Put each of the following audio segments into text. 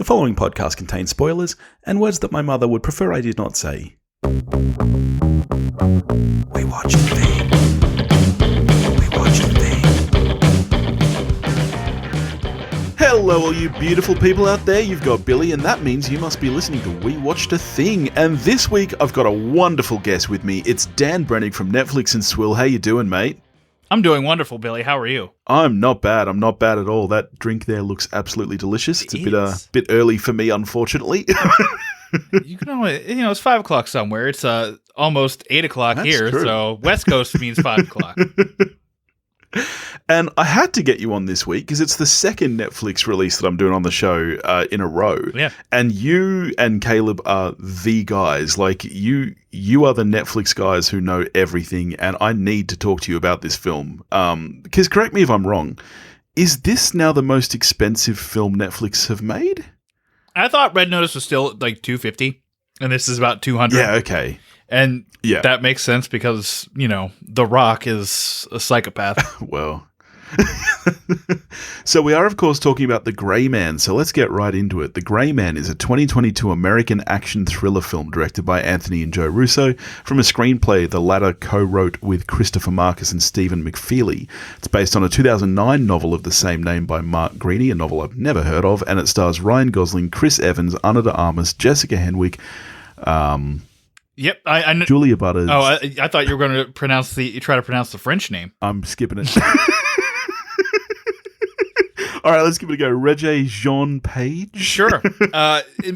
The following podcast contains spoilers and words that my mother would prefer I did not say. We watch the thing. We watch the thing. Hello, all you beautiful people out there. You've got Billy, and that means you must be listening to We Watched a Thing. And this week, I've got a wonderful guest with me. It's Dan Brennig from Netflix and Swill. How you doing, mate? I'm doing wonderful, Billy. How are you? I'm not bad. I'm not bad at all. That drink there looks absolutely delicious. It's a bit early for me, unfortunately. You can it's 5 o'clock somewhere. It's almost 8 o'clock here, true. So West Coast means 5 o'clock. And I had to get you on this week because it's the second Netflix release that I'm doing on the show in a row. Yeah. And you and Caleb are the guys. Like, you are the Netflix guys who know everything, and I need to talk to you about this film. Because, correct me if I'm wrong, is this now the most expensive film Netflix have made? I thought Red Notice was still like $250, and this is about $200. Yeah, okay. And that makes sense because, The Rock is a psychopath. Well, so we are, of course, talking about The Grey Man, so let's get right into it. The Grey Man is a 2022 American action thriller film directed by Anthony and Joe Russo from a screenplay the latter co-wrote with Christopher Markus and Stephen McFeely. It's based on a 2009 novel of the same name by Mark Greaney, a novel I've never heard of, and it stars Ryan Gosling, Chris Evans, Ana de Armas, Jessica Henwick, Yep, I know. Julia Butters. Oh, I thought you were going to try to pronounce the French name. I'm skipping it. All right, let's give it a go. Regé-Jean Page? Sure.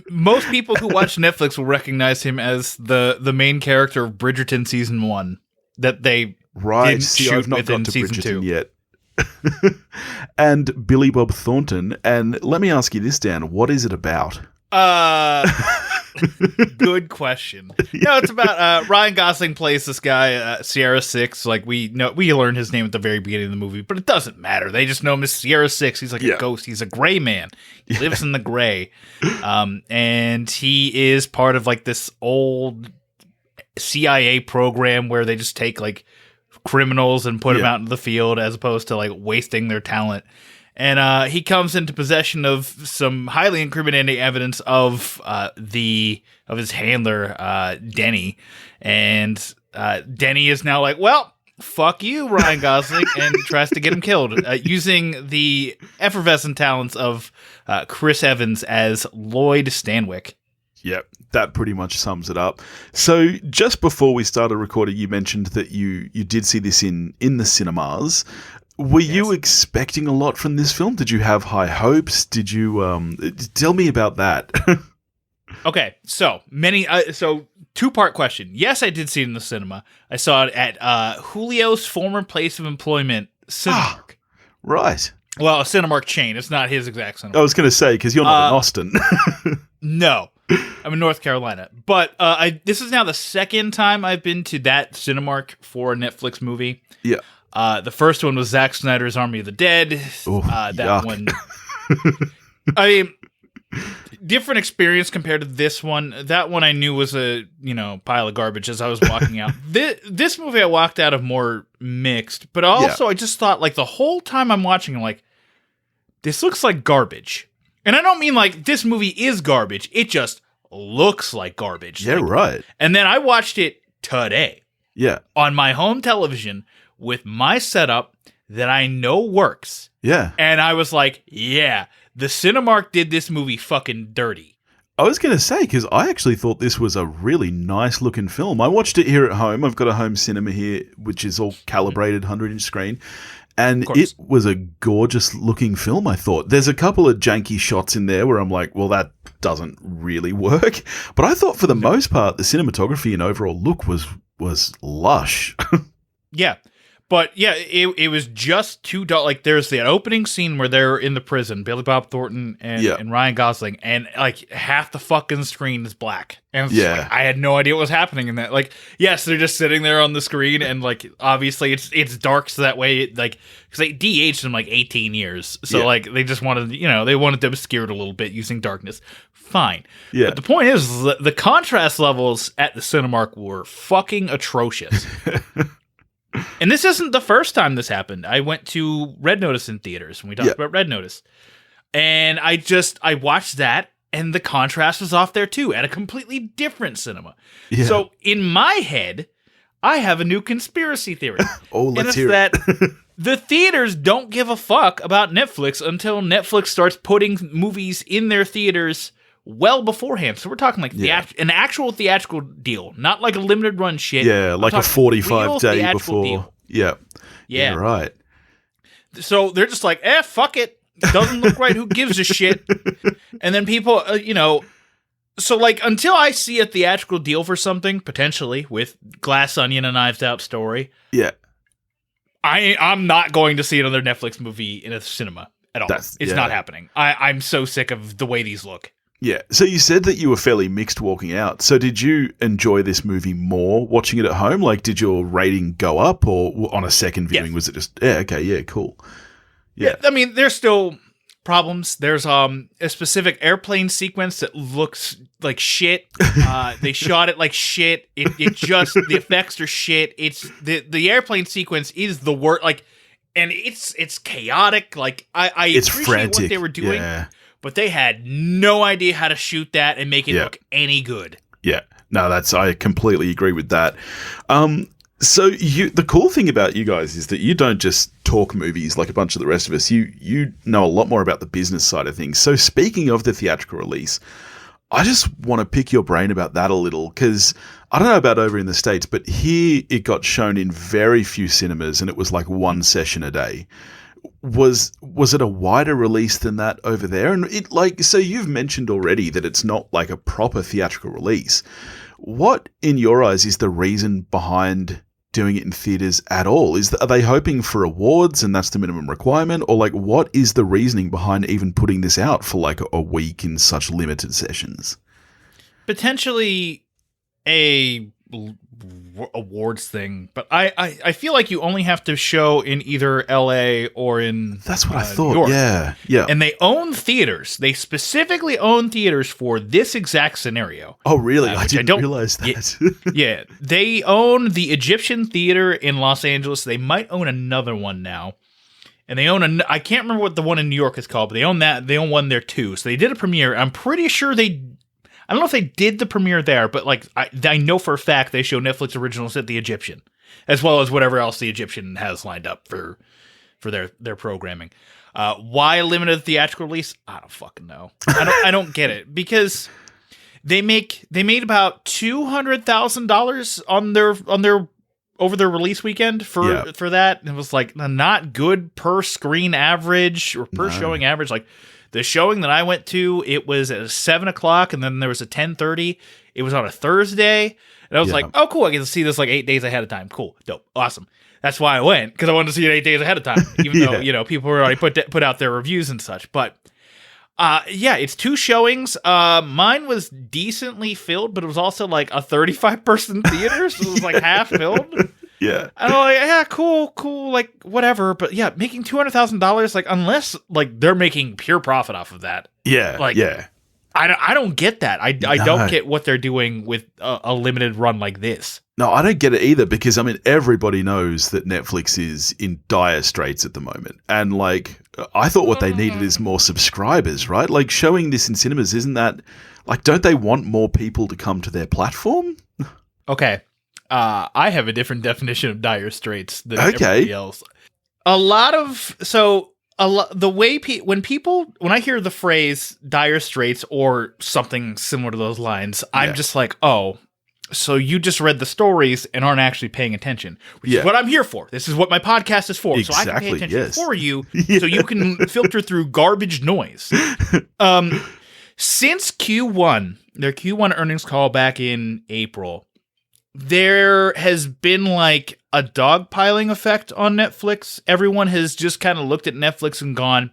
Most people who watch Netflix will recognize him as the main character of Bridgerton Season 1 that they didn't shoot I've not within got to Season Bridgerton 2. yet. And Billy Bob Thornton. And let me ask you this, Dan. What is it about? Good question. No, it's about Ryan Gosling plays this guy, Sierra 6. Like, we learned his name at the very beginning of the movie, but it doesn't matter. They just know him as Sierra 6. He's like a ghost. He's a gray man. He lives in the gray. And he is part of like this old CIA program where they just take like criminals and put them out into the field as opposed to like wasting their talent. And he comes into possession of some highly incriminating evidence of his handler, Denny. And Denny is now like, well, fuck you, Ryan Gosling, and tries to get him killed using the effervescent talents of Chris Evans as Lloyd Stanwyck. Yep, that pretty much sums it up. So just before we started recording, you mentioned that you did see this in the cinemas. Were you expecting a lot from this film? Did you have high hopes? Did you tell me about that? Okay, so two-part question. Yes, I did see it in the cinema. I saw it at Julio's former place of employment, Cinemark. Right. Well, a Cinemark chain. It's not his exact Cinemark. I was going to say, because you're not in Austin. No. I'm in North Carolina. But this is now the second time I've been to that Cinemark for a Netflix movie. Yeah. The first one was Zack Snyder's Army of the Dead. Ooh, that yuck. one. I mean, different experience compared to this one. That one I knew was a pile of garbage as I was walking out. This movie I walked out of more mixed, but also I just thought like the whole time I'm watching, I'm like, this looks like garbage. And I don't mean like this movie is garbage. It just looks like garbage. Yeah, right. And then I watched it today. Yeah. On my home television with my setup that I know works. Yeah. And I was like, yeah, the Cinemark did this movie fucking dirty. I was going to say, because I actually thought this was a really nice looking film. I watched it here at home. I've got a home cinema here, which is all calibrated 100-inch screen. And it was a gorgeous looking film, I thought. There's a couple of janky shots in there where I'm like, well, that doesn't really work. But I thought for the most part, the cinematography and overall look was lush. Yeah. But yeah, it was just too dull. Like there's the opening scene where they're in the prison, Billy Bob Thornton and Ryan Gosling, and like half the fucking screen is black. And it's like, I had no idea what was happening in that. Like, yes, they're just sitting there on the screen, and like obviously it's dark, so that way because they de-aged them like 18 years, so like they just wanted they wanted to obscure it a little bit using darkness. Fine. Yeah. But the point is the contrast levels at the Cinemark were fucking atrocious. And this isn't the first time this happened. I went to Red Notice in theaters when we talked about Red Notice. And I watched that, and the contrast was off there too, at a completely different cinema. Yeah. So in my head, I have a new conspiracy theory. Let's hear it. The theaters don't give a fuck about Netflix until Netflix starts putting movies in their theaters well beforehand. So we're talking like an actual theatrical deal, not like a limited run shit. Yeah, like a 45 day before. Deal. Yeah, right. So they're just like, fuck it. Doesn't look right. Who gives a shit? And then people, so like until I see a theatrical deal for something, potentially with Glass Onion and Knives Out story, I'm not going to see another Netflix movie in a cinema at all. It's not happening. I'm so sick of the way these look. Yeah. So you said that you were fairly mixed walking out. So did you enjoy this movie more watching it at home? Like, did your rating go up, or on a second viewing was it just cool? Yeah. I mean, there's still problems. There's a specific airplane sequence that looks like shit. They shot it like shit. It just the effects are shit. It's the airplane sequence is the worst. Like, and it's chaotic. Like I it's appreciate frantic. what they were doing, but they had no idea how to shoot that and make it look any good. Yeah. No, I completely agree with that. So the cool thing about you guys is that you don't just talk movies like a bunch of the rest of us. You know a lot more about the business side of things. So speaking of the theatrical release, I just want to pick your brain about that a little, because I don't know about over in the States, but here it got shown in very few cinemas and it was like one session a day. Was it a wider release than that over there? And so you've mentioned already that it's not like a proper theatrical release. What, in your eyes, is the reason behind doing it in theaters at all? Are they hoping for awards and that's the minimum requirement? Or like, what is the reasoning behind even putting this out for like a week in such limited sessions? Potentially a awards thing, but I feel like you only have to show in either LA or in that's what I thought. New York. Yeah. And they own theaters. They specifically own theaters for this exact scenario. Oh, really? I didn't realize that. Yeah, they own the Egyptian Theater in Los Angeles. They might own another one now, and they own I can't remember what the one in New York is called, but they own that. They own one there too. So they did a premiere. I'm pretty sure I don't know if they did the premiere there, but like I know for a fact they show Netflix originals at the Egyptian, as well as whatever else the Egyptian has lined up for their programming. Why a limited theatrical release? I don't fucking know. I don't get it, because they made about $200,000 on their over their release weekend for that. And it was like not good per screen average or per showing average. Like, the showing that I went to, it was at 7:00, and then there was a 10:30. It was on a Thursday, and I was like, "Oh, cool! I get to see this like 8 days ahead of time. Cool, dope, awesome." That's why I went, because I wanted to see it 8 days ahead of time, even though people were already put out their reviews and such. But it's 2 showings. Mine was decently filled, but it was also like a 35-person theater, so it was like half filled. Yeah. And I'm like, yeah, cool, like, whatever. But yeah, making $200,000, like, unless, like, they're making pure profit off of that. Yeah, like, I don't get that. I don't get what they're doing with a limited run like this. No, I don't get it either, because, I mean, everybody knows that Netflix is in dire straits at the moment. And, like, I thought what they needed is more subscribers, right? Like, showing this in cinemas, isn't that, like, don't they want more people to come to their platform? Okay. I have a different definition of dire straits than everybody else. When I hear the phrase dire straits or something similar to those lines, I'm just like, oh, so you just read the stories and aren't actually paying attention, which is what I'm here for. This is what my podcast is for. Exactly, so I can pay attention for you so you can filter through garbage noise. Since Q1, their Q1 earnings call back in April, there has been like a dogpiling effect on Netflix. Everyone has just kind of looked at Netflix and gone,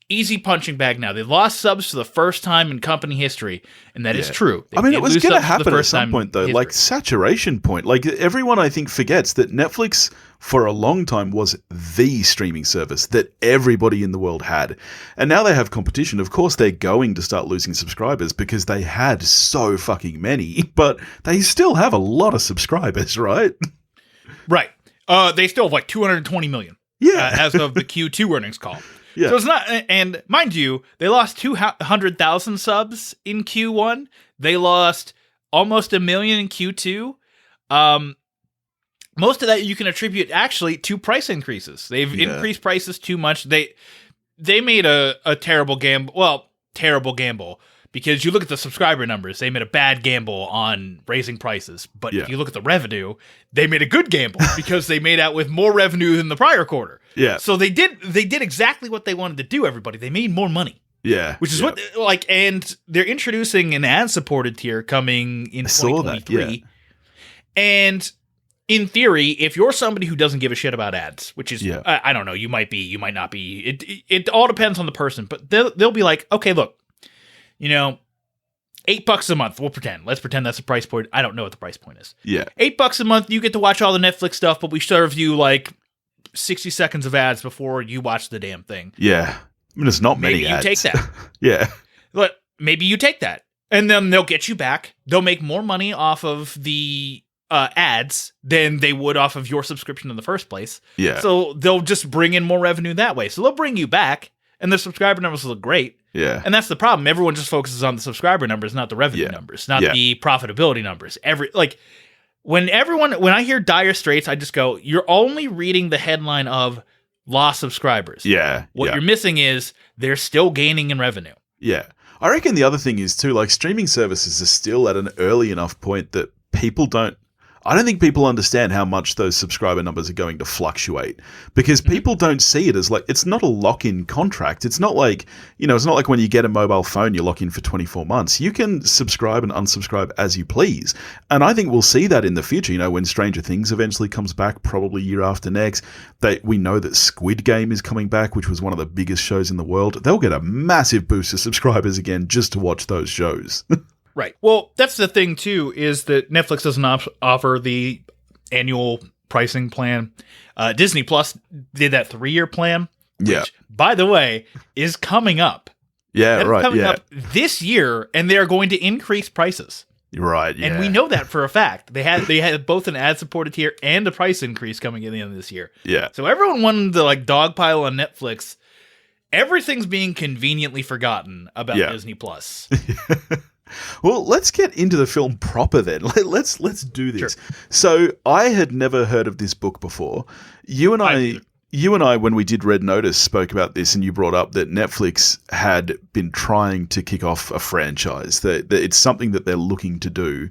easy punching bag now. They lost subs for the first time in company history, and that is true. I mean, it was going to happen at some point, though, like saturation point. Like, everyone, I think, forgets that Netflix, for a long time, was the streaming service that everybody in the world had. And now they have competition. Of course, they're going to start losing subscribers because they had so fucking many, but they still have a lot of subscribers, right? Right. They still have like 220 million as of the Q2 earnings call. Yeah. So it's not, and mind you, they lost 200,000 subs in Q1. They lost almost 1 million in Q2. Most of that you can attribute actually to price increases. They've increased prices too much. They made a terrible gamble. Well, terrible gamble. Because you look at the subscriber numbers, they made a bad gamble on raising prices. But if you look at the revenue, they made a good gamble because they made out with more revenue than the prior quarter. Yeah. So they did exactly what they wanted to do, everybody. They made more money. Yeah. Which is what, and they're introducing an ad-supported tier coming in 2023. And in theory, if you're somebody who doesn't give a shit about ads, which is, I don't know, you might be, you might not be. It all depends on the person. But they'll be like, okay, look. $8 a month. We'll pretend. Let's pretend that's the price point. I don't know what the price point is. Yeah. $8 a month. You get to watch all the Netflix stuff, but we serve you like 60 seconds of ads before you watch the damn thing. Yeah. I mean, it's not many ads. Maybe you take that. Yeah. But maybe you take that. And then they'll get you back. They'll make more money off of the ads than they would off of your subscription in the first place. Yeah. So they'll just bring in more revenue that way. So they'll bring you back, and the subscriber numbers will look great. Yeah. And that's the problem. Everyone just focuses on the subscriber numbers, not the revenue numbers, not the profitability numbers. When I hear dire straits, I just go, you're only reading the headline of lost subscribers. Yeah. What you're missing is they're still gaining in revenue. Yeah. I reckon the other thing is too, like, streaming services are still at an early enough point that I don't think people understand how much those subscriber numbers are going to fluctuate, because people don't see it as like, it's not a lock-in contract. It's not like, it's not like when you get a mobile phone, you lock in for 24 months. You can subscribe and unsubscribe as you please. And I think we'll see that in the future, when Stranger Things eventually comes back, probably year after next. We know that Squid Game is coming back, which was one of the biggest shows in the world. They'll get a massive boost of subscribers again just to watch those shows. Right. Well, that's the thing, too, is that Netflix doesn't offer the annual pricing plan. Disney Plus did that 3-year plan, which, by the way, is coming up. Yeah, That's right. coming up this year, and they are going to increase prices. Right, yeah. And we know that for a fact. They had both an ad-supported tier and a price increase coming at the end of this year. Yeah. So everyone wanted to, dogpile on Netflix. Everything's being conveniently forgotten about Disney Plus. Well, let's get into the film proper then. Let's do this. Sure. So I had never heard of this book before. You and I, when we did Red Notice, spoke about this, and you brought up that Netflix had been trying to kick off a franchise. That it's something that they're looking to do.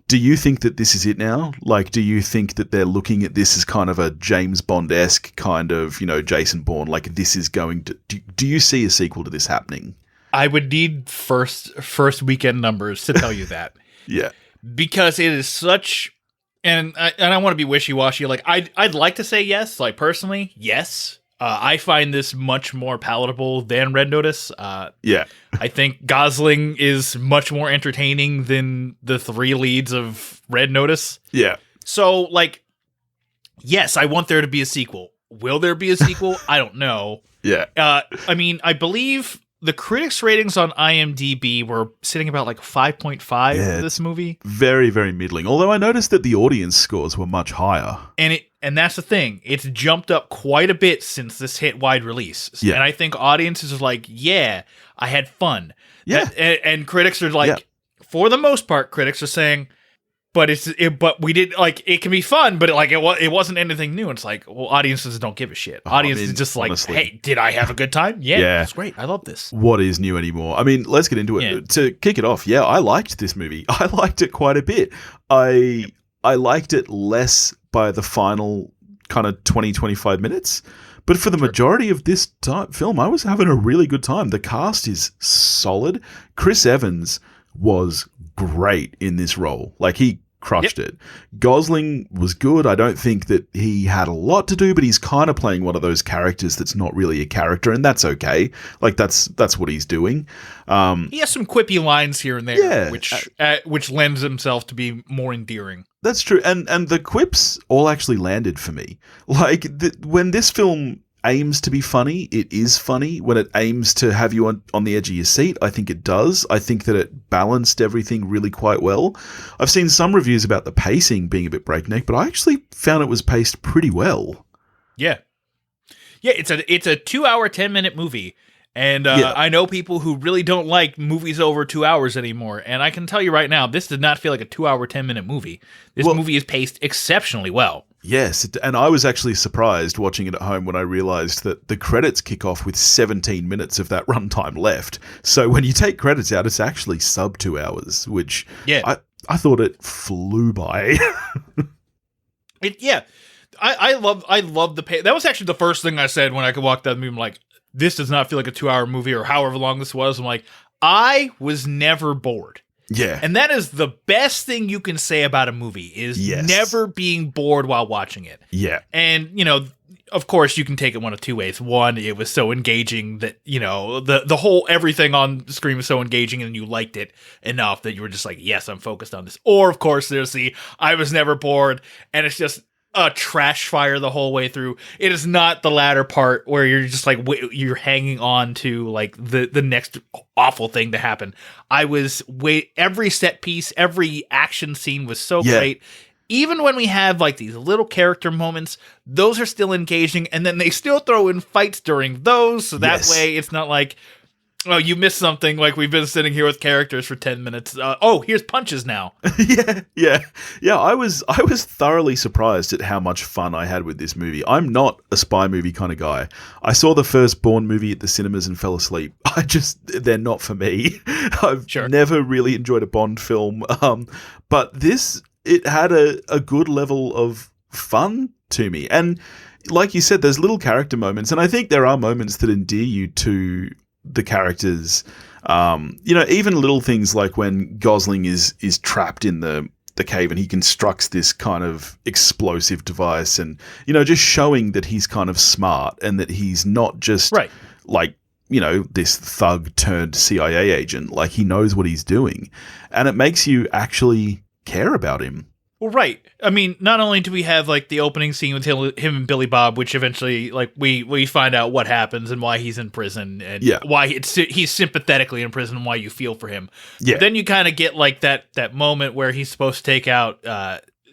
Do you think that this is it now? Do you think that they're looking at this as kind of a James Bond-esque kind of, Jason Bourne? This is going to... Do you see a sequel to this happening? I would need first weekend numbers to tell you that. Yeah. Because it is such, and I want to be wishy-washy. I'd like to say yes. Personally, yes. I find this much more palatable than Red Notice. Yeah. I think Gosling is much more entertaining than the 3 leads of Red Notice. Yeah. So, yes, I want there to be a sequel. Will there be a sequel? I don't know. Yeah. I believe the critics' ratings on IMDb were sitting about 5.5 for this movie. Very, very middling. Although I noticed that the audience scores were much higher. And that's the thing. It's jumped up quite a bit since this hit wide release. Yeah. And I think audiences are I had fun. Yeah. And critics are for the most part, critics are saying, but we did it can be fun, but it wasn't anything new. And it's audiences don't give a shit. Audiences just honestly, hey, did I have a good time? Yeah, it's great. I love this. What is new anymore? I mean, let's get into it. Yeah. To kick it off, I liked this movie. I liked it quite a bit. I liked it less by the final kind of 20-25 minutes. But for the majority of this film, I was having a really good time. The cast is solid. Chris Evans was great in this role. He crushed it. Gosling was good. I don't think that he had a lot to do, but he's kind of playing one of those characters that's not really a character, and that's okay. That's what he's doing. He has some quippy lines here and there, which lends himself to be more endearing. That's true, and the quips all actually landed for me. When this film aims to be funny, it is funny. When it aims to have you on the edge of your seat, I think it does. I think that it balanced everything really quite well. I've seen some reviews about the pacing being a bit breakneck, but I actually found it was paced pretty well. Yeah. Yeah, it's a 2-hour, 10-minute movie. And I know people who really don't like movies over 2 hours anymore. And I can tell you right now, this did not feel like a 2-hour, 10-minute movie. This movie is paced exceptionally well. Yes, and I was actually surprised watching it at home when I realized that the credits kick off with 17 minutes of that runtime left. So when you take credits out, it's actually sub 2 hours, which I thought it flew by. I love the pace. That was actually the first thing I said when I could walk that movie. I'm like, this does not feel like a 2-hour movie or however long this was. I'm like, I was never bored. Yeah. And that is the best thing you can say about a movie is never being bored while watching it. Yeah. And, you know, of course you can take it one of two ways. One, it was so engaging that, you know, the whole everything on the screen was so engaging and you liked it enough that you were just like, yes, I'm focused on this. Or, of course, there's the I was never bored and it's just a trash fire the whole way through. It is not the latter part where you're just like you're hanging on to like the next awful thing to happen. Every set piece, every action scene was so great. Even when we have like these little character moments, those are still engaging, and then they still throw in fights during those, so that way it's not like, oh, you missed something, like we've been sitting here with characters for 10 minutes. Here's punches now. Yeah. I was thoroughly surprised at how much fun I had with this movie. I'm not a spy movie kind of guy. I saw the first Bourne movie at the cinemas and fell asleep. They're not for me. I've never really enjoyed a Bond film. But it had a good level of fun to me. And like you said, there's little character moments, and I think there are moments that endear you to the characters. You know, even little things like when Gosling is trapped in the cave and he constructs this kind of explosive device, and, you know, just showing that he's kind of smart and that he's not just like, you know, this thug turned CIA agent. Like, he knows what he's doing, and it makes you actually care about him. Well, right. I mean, not only do we have like the opening scene with him and Billy Bob, which eventually like we find out what happens and why he's in prison and why he's sympathetically in prison and why you feel for him. Yeah. But then you kind of get like that moment where he's supposed to take out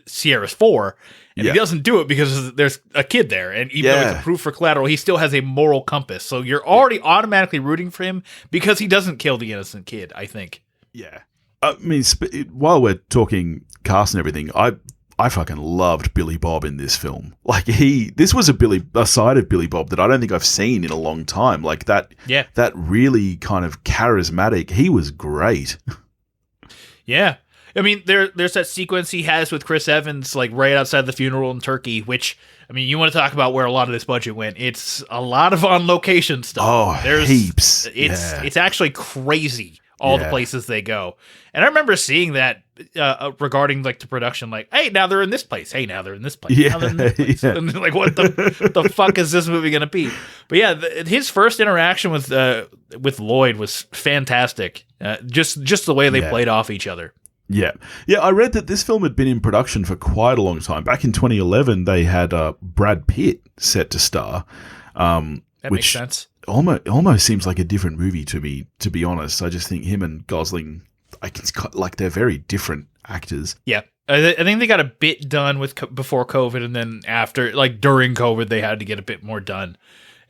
Sierra's 4, and he doesn't do it because there's a kid there, and even though it's a proof for collateral, he still has a moral compass. So you're already automatically rooting for him because he doesn't kill the innocent kid, I think. Yeah. I mean, while we're talking cast and everything, I fucking loved Billy Bob in this film. Like, this was a side of Billy Bob that I don't think I've seen in a long time. Like that really kind of charismatic. He was great. Yeah. I mean, there's that sequence he has with Chris Evans, like right outside the funeral in Turkey, which, I mean, you want to talk about where a lot of this budget went. It's a lot of on location stuff. Oh, there's heaps. It's actually crazy. All the places they go. And I remember seeing that regarding like the production, like, hey, now they're in this place. Hey, now they're in this place. Yeah, now they're in this place. And like, what the fuck is this movie going to be? But yeah, his first interaction with Lloyd was fantastic. Just the way they played off each other. Yeah. Yeah, I read that this film had been in production for quite a long time. Back in 2011, they had Brad Pitt set to star. That makes sense. Almost seems like a different movie to me, to be honest. I just think him and Gosling, they're very different actors. Yeah. I think they got a bit done before COVID, and then after, like during COVID, they had to get a bit more done.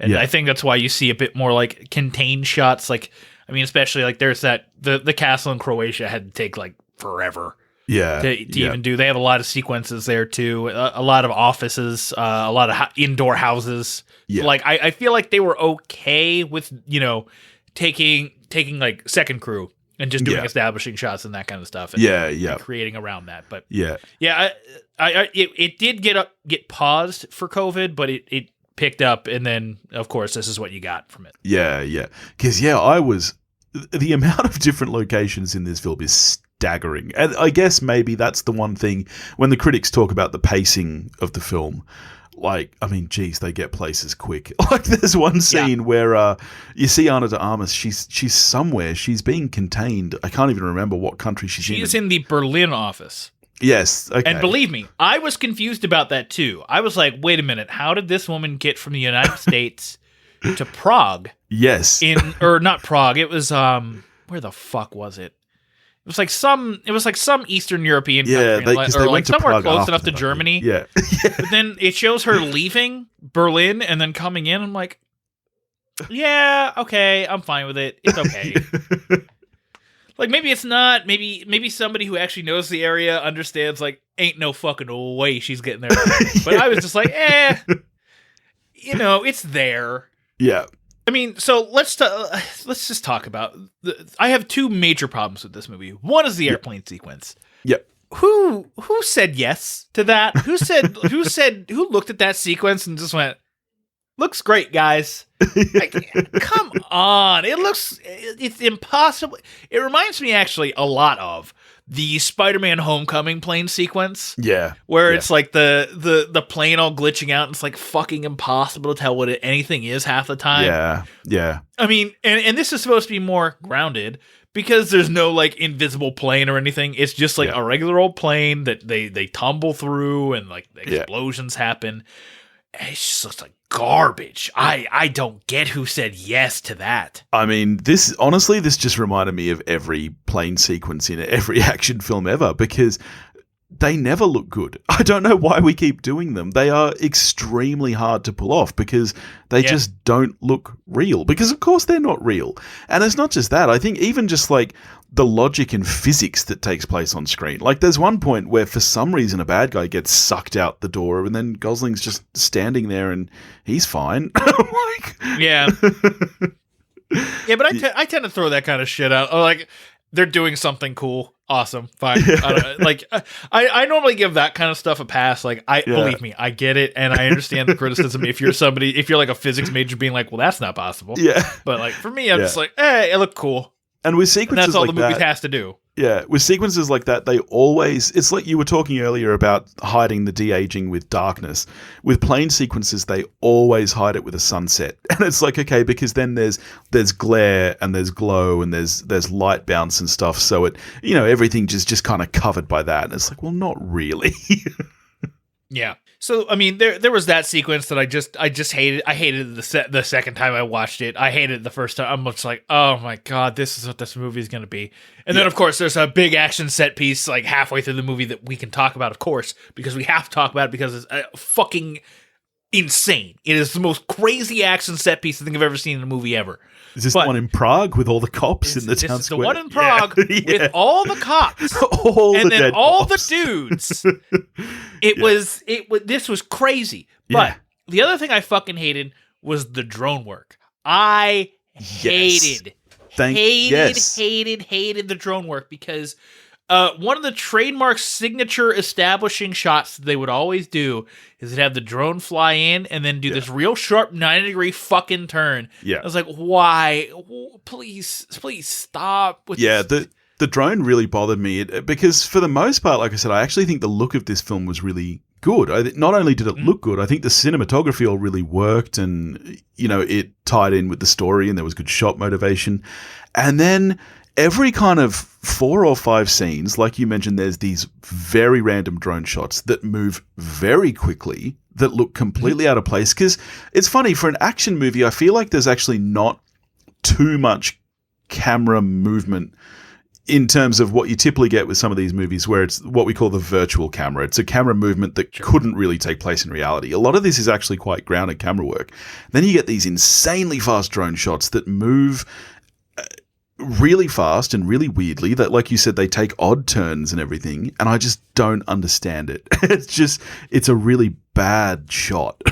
And I think that's why you see a bit more like contained shots. Like, I mean, especially like there's the castle in Croatia had to take like forever. Yeah. To even do. They have a lot of sequences there too. A lot of offices, a lot of indoor houses. Yeah. Like I feel like they were okay with, you know, taking like second crew and just doing establishing shots and that kind of stuff. And, and creating around that. But it did get paused for COVID, but it picked up, and then of course this is what you got from it. Yeah. Because the amount of different locations in this film is staggering. And I guess maybe that's the one thing when the critics talk about the pacing of the film. Like, I mean, geez, they get places quick. Like, there's one scene where you see Ana de Armas. She's somewhere. She's being contained. I can't even remember what country she's in. She's in the Berlin office. Yes. Okay. And believe me, I was confused about that too. I was like, wait a minute. How did this woman get from the United States to Prague? Yes. Or not Prague. It was, where the fuck was it? It was like some Eastern European Yeah, country, because they went to somewhere Prague close after enough to that, Germany. Yeah. But then it shows her leaving Berlin and then coming in. I'm like, yeah, okay, I'm fine with it. It's okay. Like, maybe it's not. Maybe somebody who actually knows the area understands, like, ain't no fucking way she's getting there. But I was just like, it's there. Yeah. I mean, so let's just talk about. I have two major problems with this movie. One is the airplane sequence. Yep. Who said yes to that? Who looked at that sequence and just went, looks great, guys. Like, come on. It's impossible. It reminds me actually a lot of the Spider-Man Homecoming plane sequence. Yeah. Where it's like the plane all glitching out and it's like fucking impossible to tell what anything is half the time. Yeah. Yeah. I mean, and this is supposed to be more grounded because there's no like invisible plane or anything. It's just like a regular old plane that they tumble through and like explosions happen. And it just looks like garbage. I don't get who said yes to that. I mean, this just reminded me of every plane sequence in every action film ever, because they never look good. I don't know why we keep doing them. They are extremely hard to pull off because they just don't look real. Because of course they're not real. And it's not just that. I think even just like the logic and physics that takes place on screen. Like there's one point where for some reason a bad guy gets sucked out the door and then Gosling's just standing there and he's fine. Yeah. Yeah, but I tend to throw that kind of shit out. Like, they're doing something cool. Awesome. Fine. I normally give that kind of stuff a pass. Like, believe me, I get it. And I understand the criticism. If you're like a physics major being like, well, that's not possible. Yeah. But like, for me, I'm just like, hey, it looked cool. And with sequences that's all like the movie that, has to do. Yeah, with sequences like that, it's like you were talking earlier about hiding the de-aging with darkness. With plane sequences, they always hide it with a sunset. And it's like, okay, because then there's glare and there's glow and there's light bounce and stuff. So everything just kind of covered by that. And it's like, well, not really. Yeah. So, I mean, there was that sequence that I just hated. I hated the second time I watched it. I hated it the first time. I'm just like, oh my God, this is what this movie is going to be. And then, of course, there's a big action set piece like halfway through the movie that we can talk about, of course, because we have to talk about it because it's fucking insane. It is the most crazy action set piece I think I've ever seen in a movie ever. Is this the one in Prague with all the cops in the town square? The one in Prague with all the cops and then all the dudes. This was crazy. But the other thing I fucking hated was the drone work. I hated the drone work because one of the trademark signature establishing shots that they would always do is they'd have the drone fly in and then do this real sharp 90-degree fucking turn. Yeah. I was like, why? Please stop with this. The drone really bothered me because for the most part, like I said, I actually think the look of this film was really good. Not only did it look good, I think the cinematography all really worked and, it tied in with the story and there was good shot motivation. And then every kind of 4 or 5 scenes, like you mentioned, there's these very random drone shots that move very quickly that look completely out of place. Because it's funny, for an action movie, I feel like there's actually not too much camera movement in terms of what you typically get with some of these movies where it's what we call the virtual camera. It's a camera movement that couldn't really take place in reality. A lot of this is actually quite grounded camera work. Then you get these insanely fast drone shots that move really fast and really weirdly, that, like you said, they take odd turns and everything, and I just don't understand it. It's a really bad shot.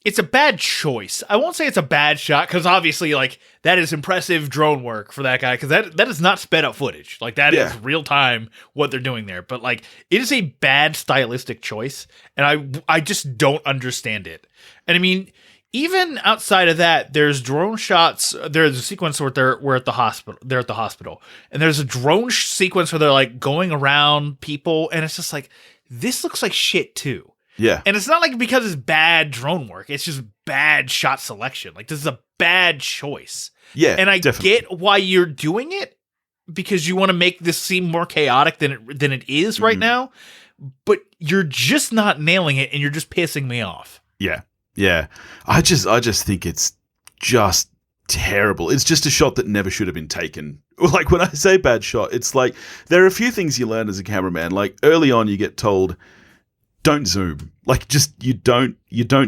It's a bad choice. I won't say it's a bad shot because obviously, like, that is impressive drone work for that guy because that is not sped up footage. Like, that is real time what they're doing there. But like, it is a bad stylistic choice, and I just don't understand it. And I mean, even outside of that, there's drone shots. There's a sequence where we're at the hospital. They're at the hospital, and there's a drone sequence where they're like going around people, and it's just like, this looks like shit too. Yeah. And it's not like because it's bad drone work. It's just bad shot selection. Like, this is a bad choice. Yeah. And I definitely get why you're doing it because you want to make this seem more chaotic than it is right now. But you're just not nailing it, and you're just pissing me off. Yeah. Yeah. I just think it's just terrible. It's just a shot that never should have been taken. Like, when I say bad shot, it's like there are a few things you learn as a cameraman. Like, early on you get told, don't zoom. Like, just you don't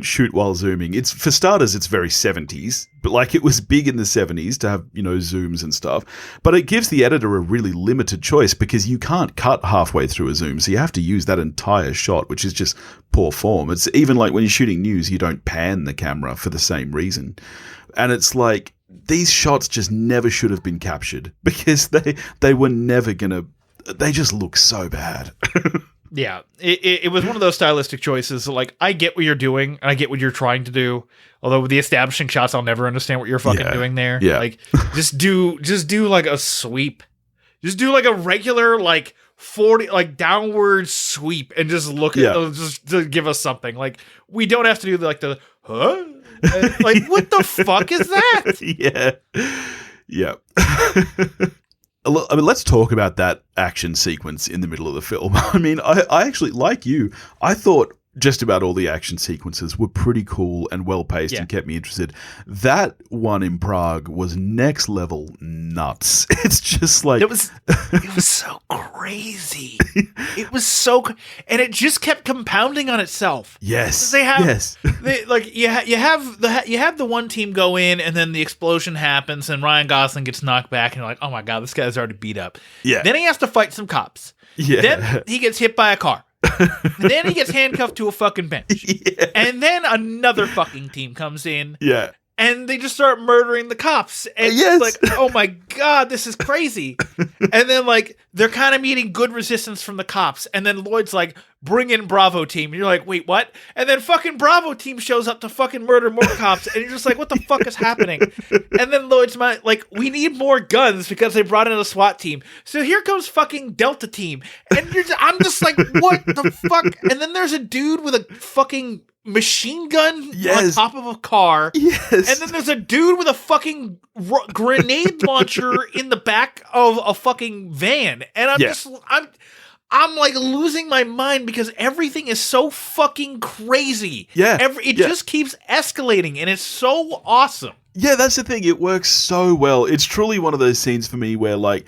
shoot while zooming. It's, for starters, it's very 70s, but like, it was big in the 70s to have, zooms and stuff. But it gives the editor a really limited choice because you can't cut halfway through a zoom, so you have to use that entire shot, which is just poor form. It's even like when you're shooting news, you don't pan the camera for the same reason. And it's like, these shots just never should have been captured because they were never gonna. They just look so bad. Yeah, it was one of those stylistic choices. Like, I get what you're doing, and I get what you're trying to do. Although with the establishing shots, I'll never understand what you're fucking doing there. Yeah. Like, just do like a sweep. Just do like a regular, like 40, like downward sweep, and just look at just to give us something. Like, we don't have to do like the huh. Like, what the fuck is that? Yeah. I mean, let's talk about that action sequence in the middle of the film. I mean, I actually, like you, I thought just about all the action sequences were pretty cool and well-paced and kept me interested. That one in Prague was next level nuts. It's just like... It was so crazy. It was so... And it just kept compounding on itself. Yes. You have the one team go in, and then the explosion happens, and Ryan Gosling gets knocked back, and you're like, oh my God, this guy's already beat up. Yeah. Then he has to fight some cops. Yeah. Then he gets hit by a car. Then he gets handcuffed to a fucking bench. Yeah. And then another fucking team comes in. Yeah. And they just start murdering the cops. And it's like, oh my God, this is crazy. And then, like, they're kind of meeting good resistance from the cops. And then Lloyd's like, bring in Bravo team. And you're like, wait, what? And then fucking Bravo team shows up to fucking murder more cops. And you're just like, what the fuck is happening? And then Lloyd's like, we need more guns because they brought in a SWAT team. So here comes fucking Delta team. And I'm just like, what the fuck? And then there's a dude with a fucking machine gun on top of a car. Yes. And then there's a dude with a fucking grenade launcher in the back of a fucking van. And I'm like losing my mind because everything is so fucking crazy. Yeah. It just keeps escalating, and it's so awesome. Yeah, that's the thing. It works so well. It's truly one of those scenes for me where, like,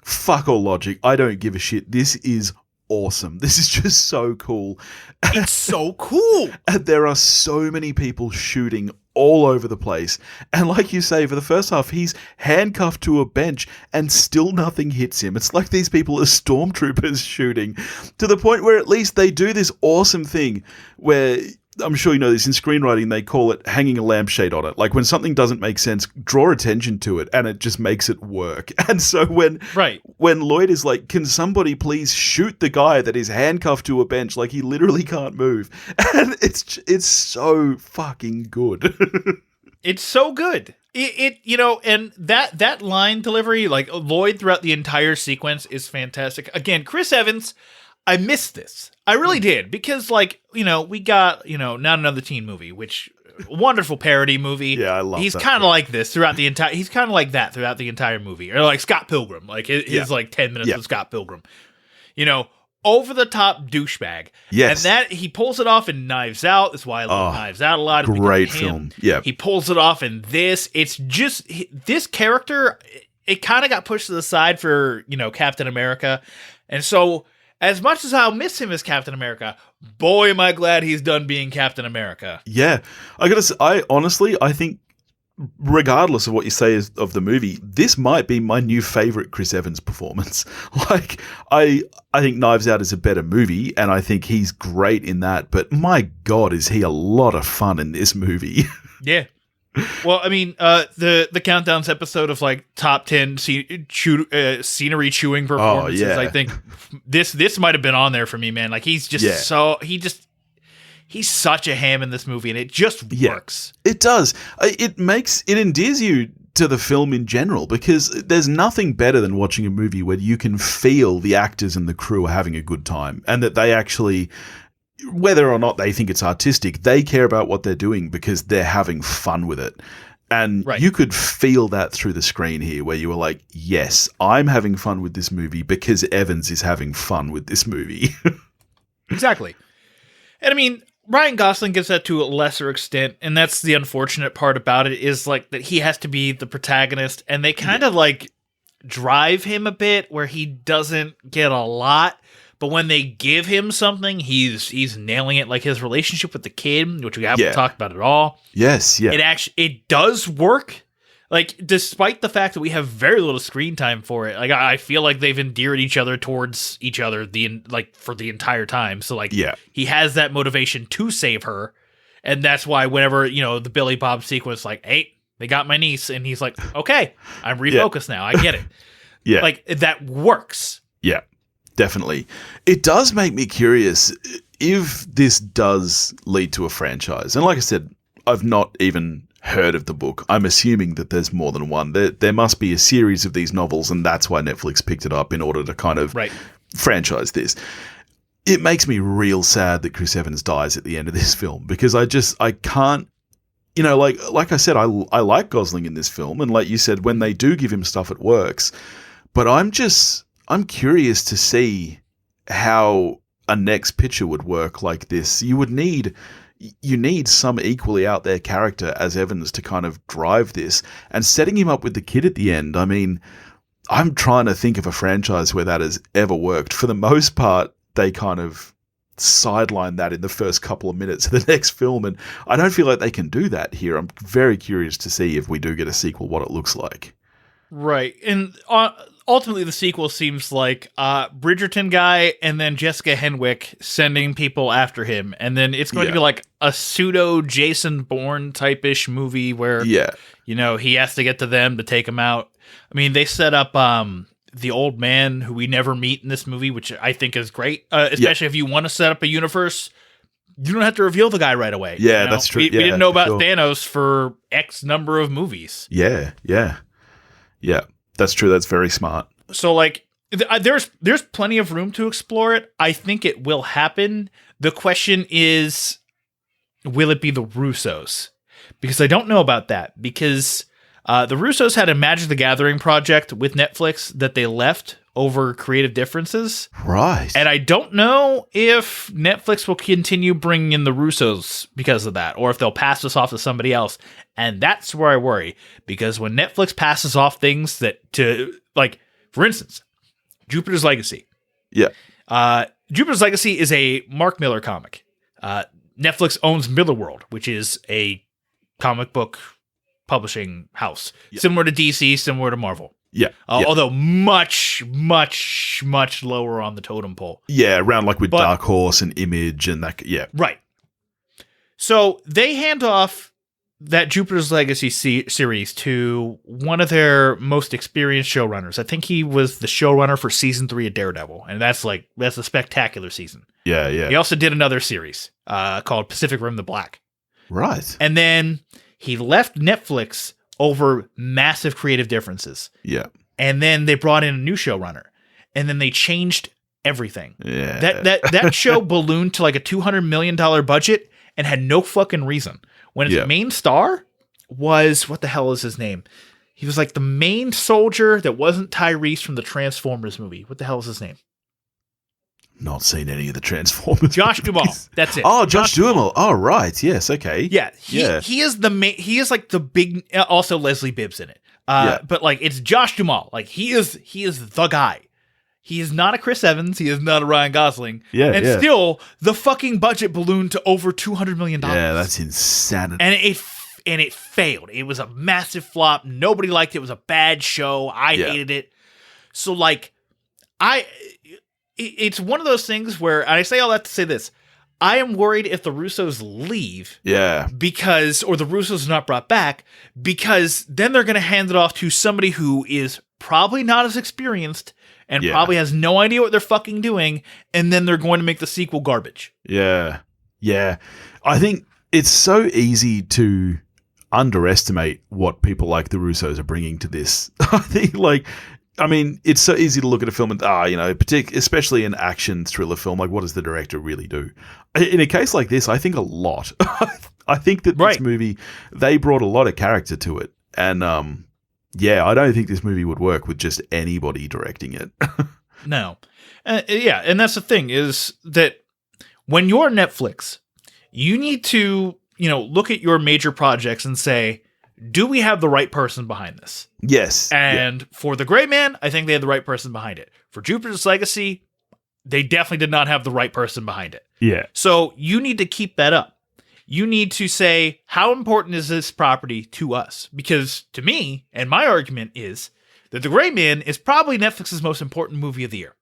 fuck all logic. I don't give a shit. This is awesome. This is just so cool. It's so cool. And there are so many people shooting all over the place. And like you say, for the first half, he's handcuffed to a bench and still nothing hits him. It's like these people are stormtroopers shooting, to the point where at least they do this awesome thing where... I'm sure you know this, in screenwriting, they call it hanging a lampshade on it. Like, when something doesn't make sense, draw attention to it, and it just makes it work. And so when Lloyd is like, can somebody please shoot the guy that is handcuffed to a bench, like he literally can't move. And it's so fucking good. It's so good. And that line delivery, like Lloyd throughout the entire sequence, is fantastic. Again, Chris Evans, I missed this. I really did, because, like, we got, Not Another Teen Movie, which, wonderful parody movie. Yeah, I love He's that. He's kind of like this throughout the entire, he's kind of like that throughout the entire movie. Or like Scott Pilgrim, like his like 10 minutes of Scott Pilgrim. Over the top douchebag. Yes. And that, he pulls it off in Knives Out. That's why I love Knives Out a lot. Great film. Yeah. He pulls it off in this. It's just, this character, it kind of got pushed to the side for, Captain America. And so, as much as I'll miss him as Captain America, boy, am I glad he's done being Captain America. Yeah. I gotta say, I think, regardless of what you say of the movie, this might be my new favorite Chris Evans performance. Like, I think Knives Out is a better movie, and I think he's great in that, but my God, is he a lot of fun in this movie. Yeah. Well, I mean, the Countdown's episode of like top 10 scenery chewing performances. I think this might have been on there for me, man. Like, he's just he's such a ham in this movie, and it just works. It does. It endears you to the film in general, because there's nothing better than watching a movie where you can feel the actors and the crew are having a good time, and that they actually, whether or not they think it's artistic, they care about what they're doing because they're having fun with it. And you could feel that through the screen here, where you were like, yes, I'm having fun with this movie because Evans is having fun with this movie. Exactly. And I mean, Ryan Gosling gets that to a lesser extent, and that's the unfortunate part about it, is like that he has to be the protagonist, and they kind of like drive him a bit where he doesn't get a lot, but when they give him something, he's nailing it. Like his relationship with the kid, which we haven't talked about at all. Yes, yeah. It does work. Like, despite the fact that we have very little screen time for it, like I feel like they've endeared each other towards each other for the entire time. So like, he has that motivation to save her, and that's why whenever the Billy Bob sequence, like, hey, they got my niece, and he's like, okay, I'm refocused now. I get it. Like that works. Yeah, definitely. It does make me curious if this does lead to a franchise, and like I said, I've not even heard of the book. I'm assuming that there's more than one. There must be a series of these novels, and that's why Netflix picked it up in order to kind of franchise this. It makes me real sad that Chris Evans dies at the end of this film, because I can't, like I said, I like Gosling in this film, and like you said, when they do give him stuff, it works. But I'm curious to see how a next picture would work like this. You need some equally out there character as Evans to kind of drive this, and setting him up with the kid at the end. I mean, I'm trying to think of a franchise where that has ever worked. For the most part, they kind of sideline that in the first couple of minutes of the next film, and I don't feel like they can do that here. I'm very curious to see if we do get a sequel, what it looks like. Right. And ultimately the sequel seems like Bridgerton guy and then Jessica Henwick sending people after him, and then it's going to be like a pseudo Jason Bourne type-ish movie where he has to get to them to take him out. I mean, they set up the old man who we never meet in this movie, which I think is great, especially if you want to set up a universe. You don't have to reveal the guy right away. Yeah, that's true. We didn't know about Thanos for X number of movies. Yeah, that's true. That's very smart. So, like, there's plenty of room to explore it. I think it will happen. The question is, will it be the Russos? Because I don't know about that. Because the Russos had a Magic the Gathering project with Netflix that they left over creative differences. Right. And I don't know if Netflix will continue bringing in the Russos because of that, or if they'll pass this off to somebody else. And that's where I worry, because when Netflix passes off things for instance, Jupiter's Legacy. Yeah. Jupiter's Legacy is a Mark Millar comic. Netflix owns Millarworld, which is a comic book publishing house, similar to DC, similar to Marvel. Although much, much, much lower on the totem pole. Yeah, around like with Dark Horse and Image and that. Yeah. Right. So they hand off that Jupiter's Legacy series to one of their most experienced showrunners. I think he was the showrunner for season 3 of Daredevil, and that's a spectacular season. Yeah. He also did another series called Pacific Rim: The Black. Right. And then he left Netflix over massive creative differences. Yeah. And then they brought in a new showrunner, and then they changed everything. Yeah. That show ballooned to like a $200 million budget and had no fucking reason. When its main star was, what the hell is his name? He was like the main soldier that wasn't Tyrese from the Transformers movie. What the hell is his name? Not seen any of the Transformers. Josh Duhamel. That's it. Oh, Josh Duhamel. Oh, right. Yes. Okay. Yeah. He is the main. He is like the big. Also, Leslie Bibbs in it. But like it's Josh Duhamel. Like he is the guy. He is not a Chris Evans. He is not a Ryan Gosling. Yeah. And still, the fucking budget ballooned to over $200 million. Yeah, that's insanity. And it failed. It was a massive flop. Nobody liked it. It was a bad show. I hated it. So like, it's one of those things where, and I say all that to say this, I am worried if the Russos leave. Yeah. Or the Russos are not brought back, because then they're going to hand it off to somebody who is probably not as experienced and probably has no idea what they're fucking doing, and then they're going to make the sequel garbage. Yeah. Yeah. I think it's so easy to underestimate what people like the Russos are bringing to this. I mean, it's so easy to look at a film and, especially an action thriller film, like what does the director really do? In a case like this, I think a lot. I think that this movie, they brought a lot of character to it. And, I don't think this movie would work with just anybody directing it. No. And that's the thing, is that when you're Netflix you need to, look at your major projects and say, do we have the right person behind this? Yes. And for The Gray Man, I think they had the right person behind it. For Jupiter's Legacy, they definitely did not have the right person behind it. Yeah. So you need to keep that up. You need to say, how important is this property to us? Because to me, and my argument is that The Gray Man is probably Netflix's most important movie of the year.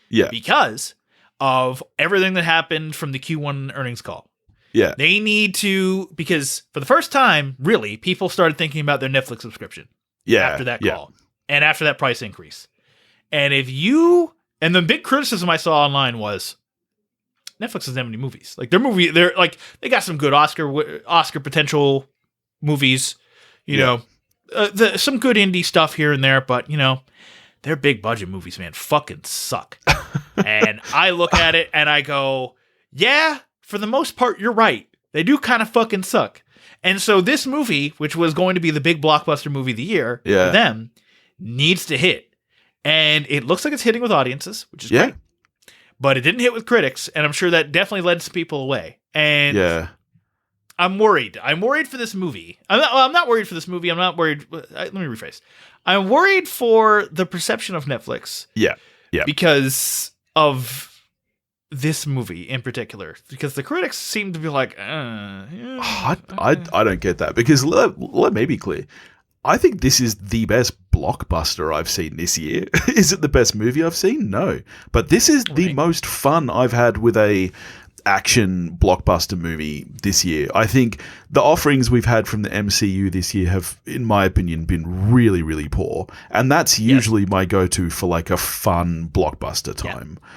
Yeah. Because of everything that happened from the Q1 earnings call. Yeah. They need to, because for the first time, really, people started thinking about their Netflix subscription. Yeah. After that call. And after that price increase. And and the big criticism I saw online was, Netflix doesn't have any movies. Like they got some good Oscar potential movies, some good indie stuff here and there, but their big budget movies, man, fucking suck. And I look at it and I go, yeah, for the most part, you're right. They do kind of fucking suck. And so this movie, which was going to be the big blockbuster movie of the year for them, needs to hit. And it looks like it's hitting with audiences, which is great. But it didn't hit with critics, and I'm sure that definitely led some people away. And I'm worried. I'm worried for this movie. I'm not worried for this movie. I'm not worried. Let me rephrase. I'm worried for the perception of Netflix. Yeah. Yeah. Because of this movie in particular. Because the critics seem to be like, I don't get that. Because let me be clear. I think this is the best blockbuster I've seen this year. Is it the best movie I've seen? No. But this is the most fun I've had with a action blockbuster movie this year. I think the offerings we've had from the MCU this year have, in my opinion, been really, really poor. And that's usually my go-to for like a fun blockbuster time. Yeah.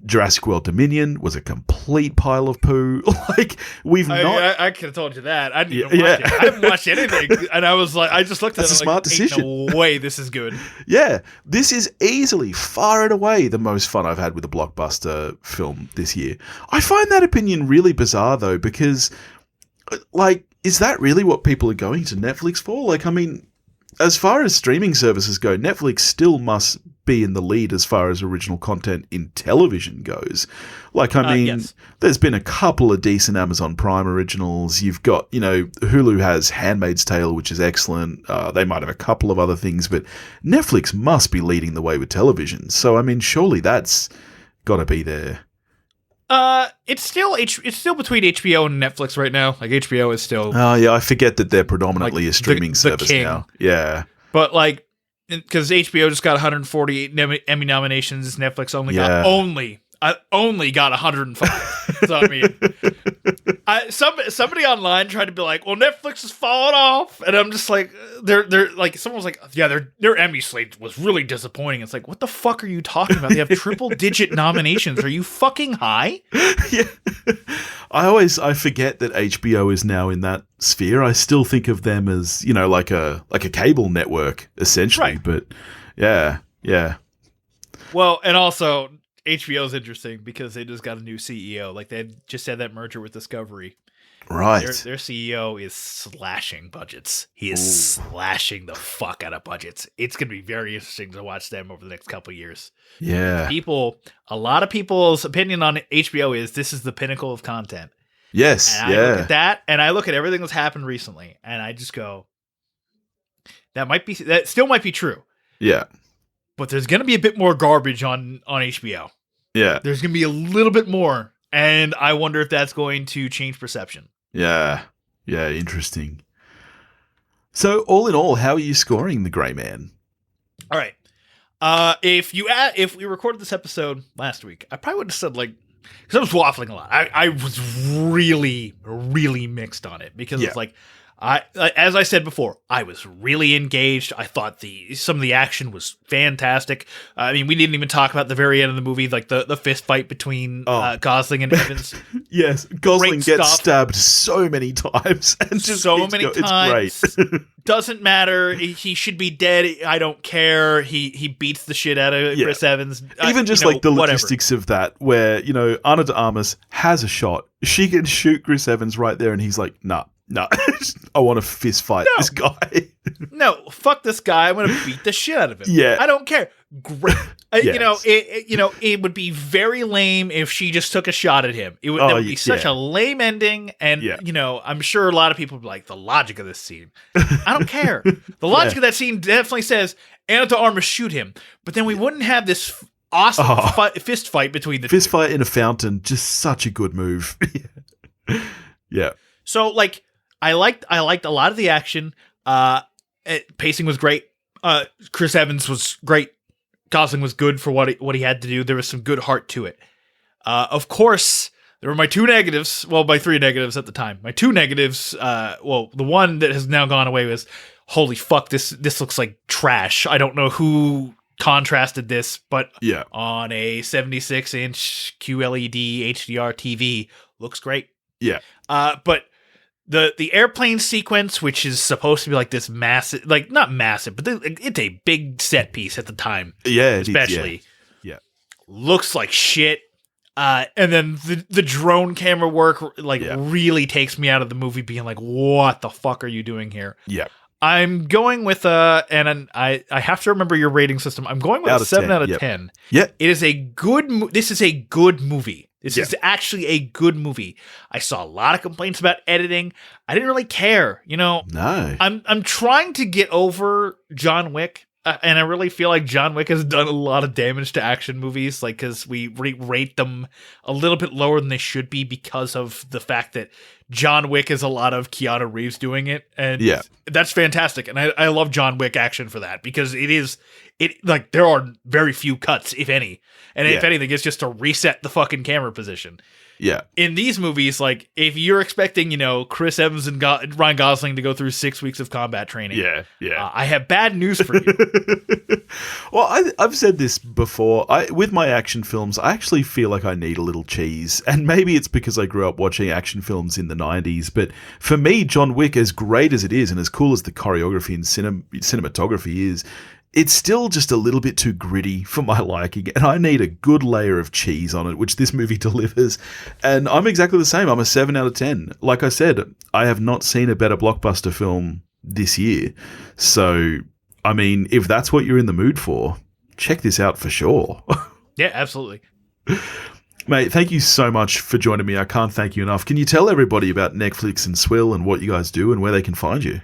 Jurassic World Dominion was a complete pile of poo. Like I could have told you that. I didn't even watch it. I haven't watched anything, and I was like, I just looked at it. That's a smart decision. Ain't no way this is good. Yeah, this is easily, far and away, the most fun I've had with a blockbuster film this year. I find that opinion really bizarre, though, because, is that really what people are going to Netflix for? As far as streaming services go, Netflix still must be in the lead as far as original content in television goes. There's been a couple of decent Amazon Prime originals. You've got, Hulu has Handmaid's Tale, which is excellent. They might have a couple of other things, but Netflix must be leading the way with television. So, surely that's got to be there. It's still between HBO and Netflix right now. Like HBO is still. Oh yeah, I forget that they're predominantly a streaming service now. Yeah, but because HBO just got 148 Emmy nominations, Netflix only got 105. So somebody online tried to be like, well, Netflix has fallen off, and I'm just like, they're like, someone was like, yeah, their Emmy slate was really disappointing. It's like, what the fuck are you talking about? They have triple digit nominations. Are you fucking high? Yeah. I forget that HBO is now in that sphere. I still think of them as, like a cable network essentially, right. But yeah. Well, and also HBO is interesting because they just got a new CEO. Like they just had that merger with Discovery. Right. Their CEO is slashing budgets. He is slashing the fuck out of budgets. It's going to be very interesting to watch them over the next couple of years. Yeah. A lot of people's opinion on HBO is this is the pinnacle of content. Yes. And I look at that and I look at everything that's happened recently and I just go, that still might be true. Yeah. But there's going to be a bit more garbage on HBO. Yeah. There's going to be a little bit more. And I wonder if that's going to change perception. Yeah. Yeah. Interesting. So all in all, how are you scoring The Gray Man? All right. If we recorded this episode last week, I probably would have said because I was waffling a lot. I was really, really mixed on it because it's as I said before, I was really engaged. I thought some of the action was fantastic. We didn't even talk about the very end of the movie, like the fist fight between Gosling and Evans. Yes, Gosling gets stabbed so many times, and just so many times. It's great. Doesn't matter. He should be dead. I don't care. He beats the shit out of Chris Evans. Even just the logistics of that, where Ana de Armas has a shot, she can shoot Chris Evans right there, and he's like, nah. No, I want to fist fight this guy. No, fuck this guy. I'm going to beat the shit out of him. Yeah. I don't care. Great. Yes. It would be very lame if she just took a shot at him. That would be such a lame ending. And, I'm sure a lot of people would be like, the logic of this scene. I don't care. The logic of that scene definitely says, Anna Armas shoot him. But then we wouldn't have this awesome fist fight between the two. Fist fight in a fountain. Just such a good move. Yeah. So, I liked a lot of the action. Pacing was great. Chris Evans was great. Gosling was good for what he had to do. There was some good heart to it. Of course, there were my two negatives. Well, my three negatives at the time. My two negatives. The one that has now gone away was, holy fuck, this looks like trash. I don't know who contrasted this, but on a 76-inch QLED HDR TV, looks great. Yeah. But the airplane sequence, which is supposed to be like this massive, not massive, but it's a big set piece at the time. Yeah, especially. Yeah. Looks like shit. And then the drone camera work really takes me out of the movie, being like, what the fuck are you doing here? Yeah. I'm going with and I have to remember your rating system. I'm going with a 7 out of 10. Yeah. It is a good this is a good movie. This is actually a good movie. I saw a lot of complaints about editing. I didn't really care, No. I'm trying to get over John Wick. And I really feel like John Wick has done a lot of damage to action movies, because we rate them a little bit lower than they should be because of the fact that John Wick is a lot of Keanu Reeves doing it. And that's fantastic. And I love John Wick action for that, because there are very few cuts, if any. And if anything, it's just to reset the fucking camera position. Yeah. In these movies, if you're expecting, Chris Evans and Ryan Gosling to go through 6 weeks of combat training, I have bad news for you. Well, I've said this before. With my action films, I actually feel like I need a little cheese. And maybe it's because I grew up watching action films in the 90s. But for me, John Wick, as great as it is and as cool as the choreography and cinematography is, it's still just a little bit too gritty for my liking, and I need a good layer of cheese on it, which this movie delivers. And I'm exactly the same. I'm a 7 out of 10. Like I said, I have not seen a better blockbuster film this year. So, I mean, if that's what you're in the mood for, check this out for sure. Yeah, absolutely. Mate, thank you so much for joining me. I can't thank you enough. Can you tell everybody about Netflix and Swill and what you guys do and where they can find you?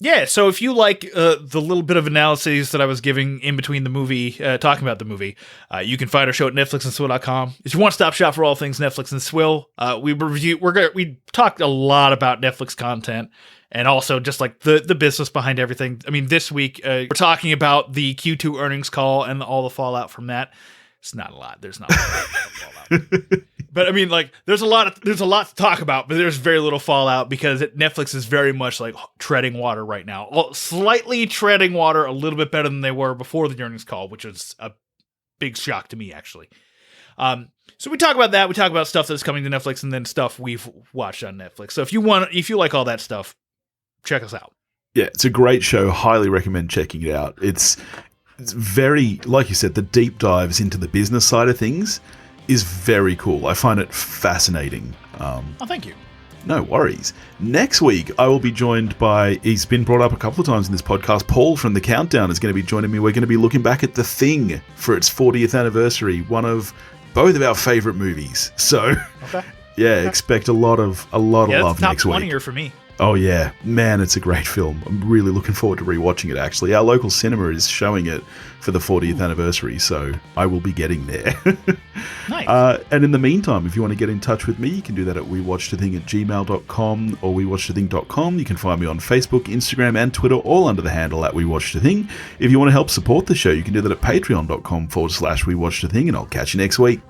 Yeah, so if you like the little bit of analyses that I was giving in between the movie, talking about the movie, you can find our show at netflixandswill.com. It's your one-stop shop for all things Netflix and Swill. We talked a lot about Netflix content, and also just the business behind everything. I mean, this week we're talking about the Q2 earnings call and all the fallout from that. It's not a lot. There's not a lot of fallout. But I mean, there's a lot to talk about, but there's very little fallout because Netflix is very much treading water right now. Well, slightly treading water, a little bit better than they were before the earnings call, which was a big shock to me, actually. So we talk about that. We talk about stuff that's coming to Netflix and then stuff we've watched on Netflix. So if you like all that stuff, check us out. Yeah, it's a great show. Highly recommend checking it out. It's very, like you said, the deep dives into the business side of things is very cool. I find it fascinating. Thank you. No worries. Next week, I will be joined by, he's been brought up a couple of times in this podcast, Paul from The Countdown is going to be joining me. We're going to be looking back at The Thing for its 40th anniversary, one of both of our favourite movies. So, expect a lot of love next week. Top 20 for me. Oh yeah, man, it's a great film. I'm really looking forward to rewatching it, actually. Our local cinema is showing it for the 40th anniversary, so I will be getting there. Nice. And in the meantime, if you want to get in touch with me, you can do that at wewatchedathing@gmail.com or wewatchedathing.com. You can find me on Facebook, Instagram, and Twitter, all under the handle at wewatchedathing. If you want to help support the show, you can do that at patreon.com/wewatchedathing, and I'll catch you next week.